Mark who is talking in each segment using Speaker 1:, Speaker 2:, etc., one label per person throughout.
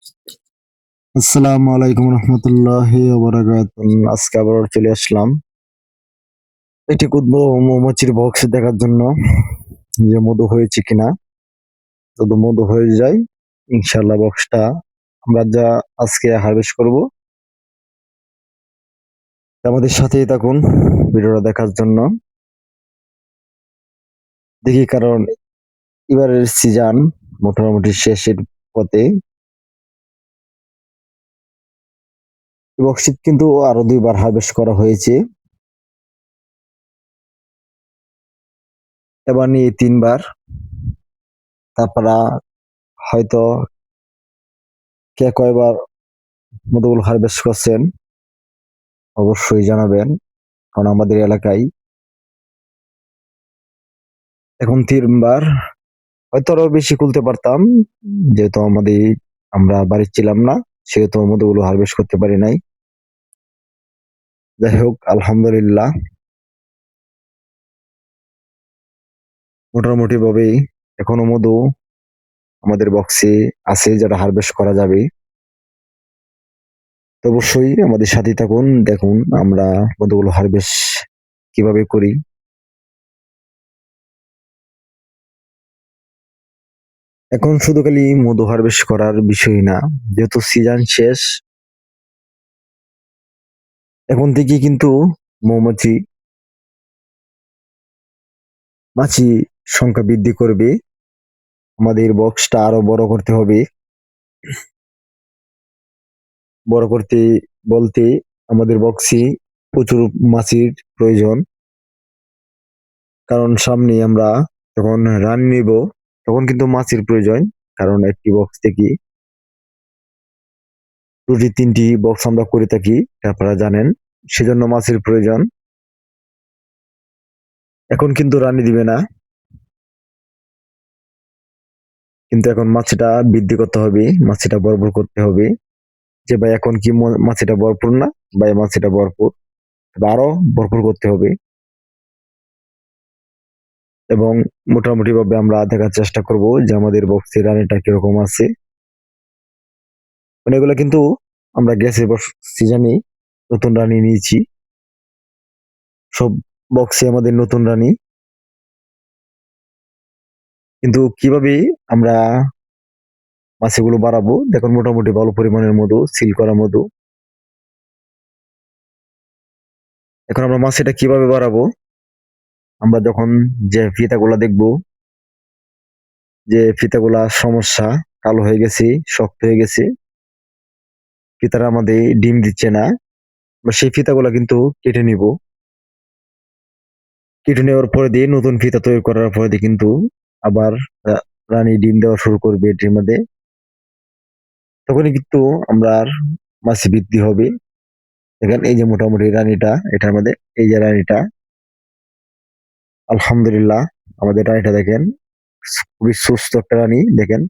Speaker 1: আসসালামু আলাইকুম রহমতুল্লাহি আজকে আবার চলে আসলাম এটি কুদবো মৌমাছির বক্স দেখার জন্য যে মধু হয়েছে কিনা। যদি মধু হয়ে যায় ইনশাল্লাহ বক্সটা আমরা যা আজকে হারভেস্ট করব। আমাদের সাথেই থাকুন ভিডিওটা দেখার জন্য। দেখি কারণ এবারের সিজন মোটামুটি শেষের পথে। বক্সিট কিন্তু আরো 2বার হারভেস্ট করা হয়েছে, এবার নিয়ে 3বার। তারপরা হয়তো কে কয়বার মধুগুলো হারভেস্ট করছেন অবশ্যই জানাবেন, কারণ আমাদের এলাকায় এখন 3বার। হয়তো আরো বেশি খুলতে পারতাম, যেহেতু আমরা বাড়ি ছিলাম না, সেহেতু মধুগুলো হারভেস্ট করতে পারি নাই। যাই হোক আলহামদুলিল্লাহ, মোটামুটি ভাবেই এখনো মধু আমাদের বক্সে আছে যেটা হারভেস্ট করা যাবে। তো অবশ্যই আমাদের সাথে থাকুন, দেখুন আমরা মধুগুলো হারভেস্ট কিভাবে করি। এখন শুধু খালি মধু হারভেস্ট করার বিষয় না, যেহেতু সিজন শেষ, এখন থেকে কিন্তু মৌমাছি মাছি সংখ্যা বৃদ্ধি করবে। আমাদের বক্সটা আরো বড় করতে হবে। বড় করতে বলতে আমাদের বক্সে প্রচুর মাছির প্রয়োজন, কারণ সামনে আমরা যখন রান নিব তখন কিন্তু মাছির প্রয়োজন। কারণ একটি বক্স থেকে 2-3টি বক্স আমরা করে থাকি, আপনারা জানেন, সেজন্য মাছির প্রয়োজন। এখন কিন্তু রানি দিবে না, কিন্তু এখন মাছিটা বৃদ্ধি করতে হবে, মাছিটা ভরপুর করতে হবে। যে ভাই এখন কি মাছিটা ভরপুর না, ভাই মাছিটা ভরপুর, আরো ভরপুর করতে হবে। এবং মোটামুটি ভাবে আমরা দেখার চেষ্টা করব যে আমাদের বক্সের রানিটা কিরকম আছে। মানে এগুলো কিন্তু আমরা গ্যাসের সিজনে নতুন রানী নিয়েছি, সব বক্সে আমাদের নতুন রানী। কিন্তু কিভাবে আমরা মাছগুলো বাড়াবো, দেখুন মোটামুটি ভালো পরিমাণের মধু, সিল করা মধু। এখন আমরা মাছ কিভাবে বাড়াবো, আমরা যখন যে ফিতাগুলা দেখবো যে ফিতাগুলা সমস্যা, কালো হয়ে গেছে, শক্ত হয়ে গেছে, ফিতারা আমাদের ডিম দিচ্ছে না, সেই ফিতাগুলা কিন্তু কেটে নিব। কেটে নেওয়ার পরে দিয়ে নতুন ফিতা তৈরি করার পরে দিয়ে কিন্তু আবার রানী ডিম দেওয়া শুরু করবে এটির মধ্যে। তখনই কিন্তু আমরা আর মাছি বৃদ্ধি হবে। দেখেন এই যে মোটামুটি রানীটা, এটার মধ্যে এই যে রানীটা, আলহামদুলিল্লাহ আমাদের রানীটা দেখেন খুবই সুস্থ একটা রানী। দেখেন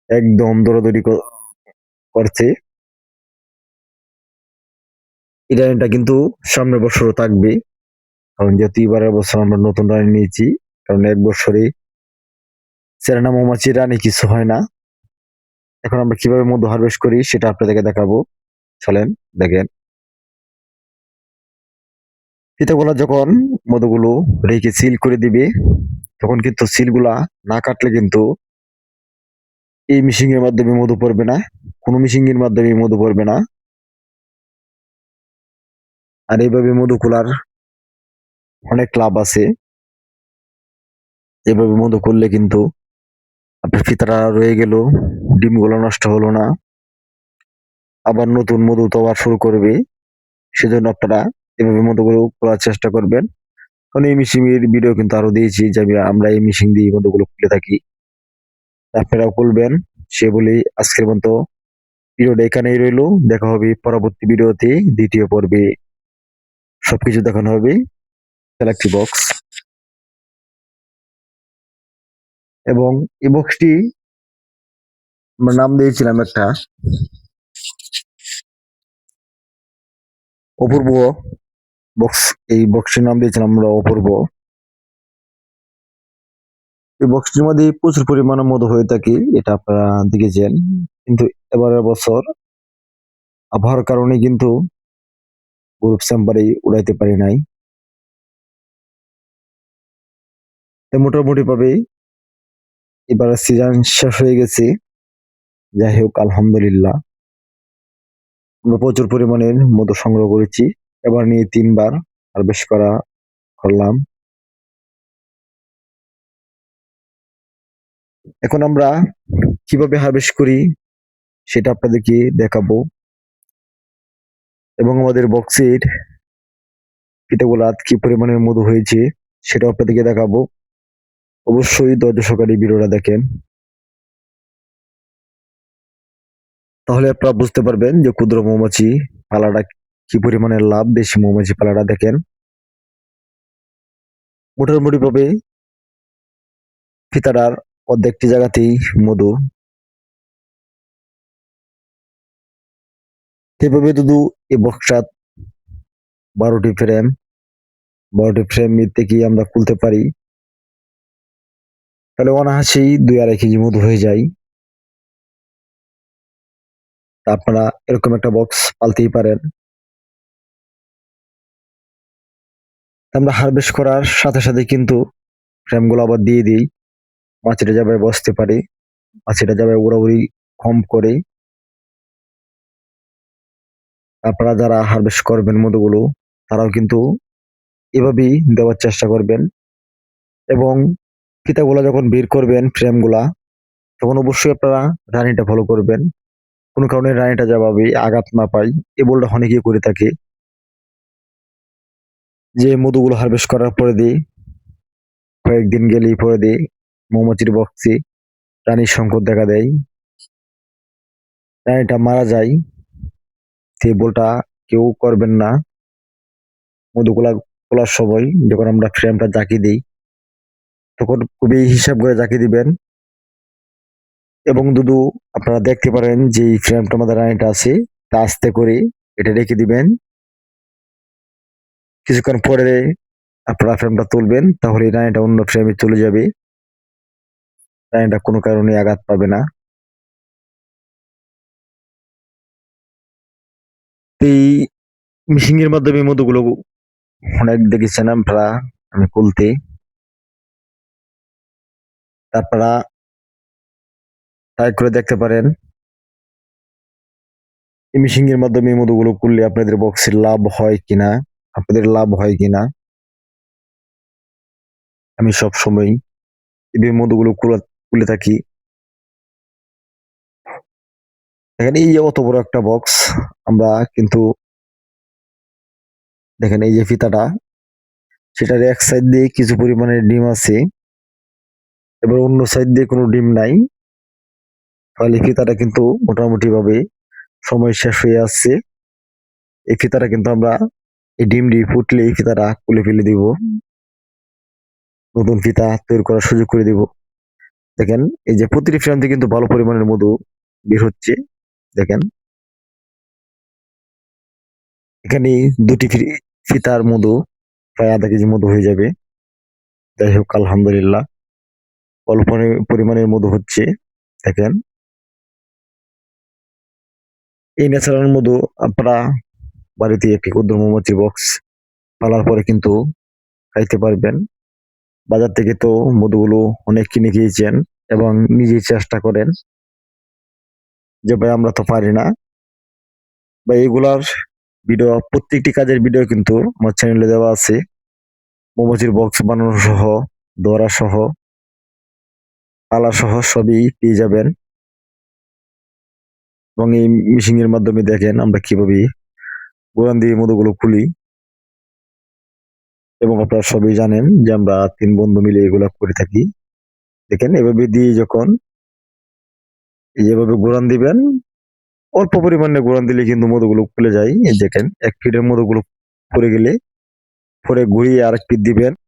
Speaker 1: একদম দৌড়াদৌড়ি করছে। এই রানীটা কিন্তু সামনের বছরও থাকবে, কারণ যেহেতু এবারের বছর আমরা নতুন রানী নিয়েছি। কারণ এক বছরে সেরেনা মৌমাছি রানী কিছু হয় না। এখন আমরা কিভাবে মধু হারভেস্ট করি সেটা আপনাদেরকে দেখাবো, চলেন দেখেন। ফিতাগুলা যখন মধুগুলো রেখে সিল করে দিবে, তখন কিন্তু সিলগুলা না কাটলে কিন্তু এই মিশিং এর মাধ্যমে মধু পড়বে না, কোনো মিশিং এর মাধ্যমে মধু পড়বে না। আর এইভাবে মধু খোলার অনেক লাভ আছে। এভাবে মধু করলে কিন্তু আপনার ফিতাটা রয়ে গেল, ডিমগুলো নষ্ট হলো না, আবার নতুন মধু তো আবার শুরু করবে। সেজন্য আপনারা এভাবে মধুগুলো করার চেষ্টা করবেন। কারণ এই মিশিং এর ভিডিও কিন্তু আরো দিয়েছি যে আমরা এই মিশিং দিয়ে মধুগুলো খুলে থাকি, আপনারাও খুলবেন। সে বলেই আজকের মতো ভিডিওটা এখানেই রইলো। দেখা হবে পরবর্তী ভিডিওতে, দ্বিতীয় পর্বে সবকিছু দেখানো হবে। একটি বক্স, এবং এই বক্সটি আমরা নাম দিয়েছিলাম একটা অপূর্ব বক্স। এই বক্সটির নাম দিয়েছিলাম আমরা অপূর্ব। এই বক্সটির মধ্যে প্রচুর পরিমাণে মধু হয়ে থাকে, এটা আপনারা দেখেছেন। কিন্তু এবারের বছর আবহাওয়ার কারণে কিন্তু গ্রুপ চেম্বারে উড়াইতে পারি নাই। মোটামুটি ভাবে এবার সিজন শেষ হয়ে গেছে। যাই হোক, আলহামদুলিল্লাহ আমরা প্রচুর পরিমাণের মধু সংগ্রহ করেছি। এবার নিয়ে 3 বার হারভেস্ট করলাম। এখন আমরা কিভাবে হারভেস্ট করি সেটা আপনাদেরকে দেখাবো, এবং আমাদের বক্সের ফিতাগুলা কি পরিমাণের মধু হয়েছে সেটা আপনাদেরকে দেখাবো। অবশ্যই ধৈর্য সহকারে ভিডিওটা দেখেন, তাহলে আপনারা বুঝতে পারবেন যে ক্ষুদ্র মৌমাছি পালাটা কি পরিমাণের লাভ। দেশি মৌমাছি পালাটা দেখেন, মোটামুটি ভাবে ফিতাটার অর্ধেকটি জায়গাতেই মধু। সেভাবে শুধু এই বক্সটা 12টি ফ্রেম থেকে আমরা খুলতে পারি, তাহলে অনায়াসেই 2-2.5 কেজি মধু হয়ে যায়। তা আপনারা এরকম একটা বক্স পালতেই পারেন। আমরা হারভেস্ট করার সাথে সাথে কিন্তু ফ্রেমগুলো আবার দিয়ে দিই, মাছিটা যাবে বসতে পারে, মাছিটা যাবে উড়াউড়ি কম করে। আপনারা যারা হারভেস্ট করবেন মধুগুলো, তারাও কিন্তু এভাবেই দেওয়ার চেষ্টা করবেন। এবং ফিতাগুলা যখন বের করবেন ফ্রেমগুলা, তখন অবশ্যই আপনারা রানিটা ফলো করবেন। কোনো কারণে রানিটা যাবে আঘাত না পাই, এই ভুলটা অনেকেই করে থাকে, যে মধুগুলো হারভেস্ট করার পরে দিয়ে কয়েকদিন গেলেই পরে দিয়ে মৌমাছির বক্সে রানীর সংকট দেখা দেয়, রানীটা মারা যায়। সেই ভুলটা কেউ করবেন না। মধুগুলা তোলার সময় যখন আমরা ফ্রেমটা জাকি দিই, তখন খুবই হিসাব করে জাকি দিবেন। এবং দুধু আপনারা দেখতে পারেন যে এই ফ্রেমটার মধ্যে রানীটা আছে, তা আস্তে করে এটা রেখে দিবেন। কিছুক্ষণ পরে আপনারা ফ্রেমটা তুলবেন, তাহলে এই রানীটা অন্য ফ্রেমে চলে যাবে, রানীটা কোনো কারণে আঘাত পাবে না। এই মিশিং এর মাধ্যমে মধুগুলো অনেক দেখেছেন আপনারা আমি খুলতে, আপনারা ট্রাই করে দেখতে পারেন। এই মিশিং এর মাধ্যমে মধুগুলো খুললে আপনাদের বক্সের লাভ হয় কিনা, আপনাদের লাভ হয় কিনা। আমি সব সময় এই মধুগুলো খুলে থাকি। দেখেন এই যে অত বড় একটা বক্স, আমরা কিন্তু দেখেন এই যে ফিতাটা, সেটার এক সাইড দিয়ে কিছু পরিমাণে ডিম আছে, এবার অন্য সাইড দিয়ে কোনো ডিম নাই, তাহলে ফিতাটা কিন্তু মোটামুটি ভাবে সময় শেষ হয়ে আসছে। এই ফিতাটা কিন্তু আমরা এই ডিম দিয়ে ফুটলে এই ফিতাটা খুলে ফেলে দিব, নতুন ফিতা তৈরি করার সুযোগ করে দিব। দেখেন এই যে প্রতিটি ফ্রেম থেকে কিন্তু ভালো পরিমাণের মধু বের হচ্ছে। দেখেন এখানে 2টি ফিতার মধু প্রায় আধা কেজি মধু হয়ে যাবে। যাই হোক, আলহামদুলিল্লাহ অল্প পরিমাণের মধু হচ্ছে। দেখেন এই ন্যাচারাল মধু আপনারা বাড়িতে একটি ক্ষুদ্র মৌমাছি বক্স পালার পরে কিন্তু খাইতে পারবেন। বাজার থেকে তো মধুগুলো অনেক কিনে খেয়েছেন এবং নিজেই চেষ্টা করেন যে ভাই আমরা তো পারি না, বা এগুলার ভিডিও প্রত্যেকটি কাজের ভিডিও কিন্তু আমার চ্যানেলে দেওয়া আছে, মৌমাছির বক্স বানানো সহ, ধরা সহ, পালা সহ সবই পেয়ে যাবেন। এবং এই মেশিং এর মাধ্যমে দেখেন আমরা কিভাবে গোড়ান দিয়ে মধুগুলো খুলি, এবং আপনারা সবই জানেন যে আমরা 3 বন্ধু মিলে এগুলা করে থাকি। দেখেন এভাবে দিয়ে যখন যেভাবে গোড়ান দিবেন, অল্প পরিমাণে গোড়ান দিলে কিন্তু মধুগুলো খুলে যায়। এই দেখেন 1 ফিটের মধুগুলো পরে গেলে পরে ঘুরিয়ে আরেক ফিট দিবেন,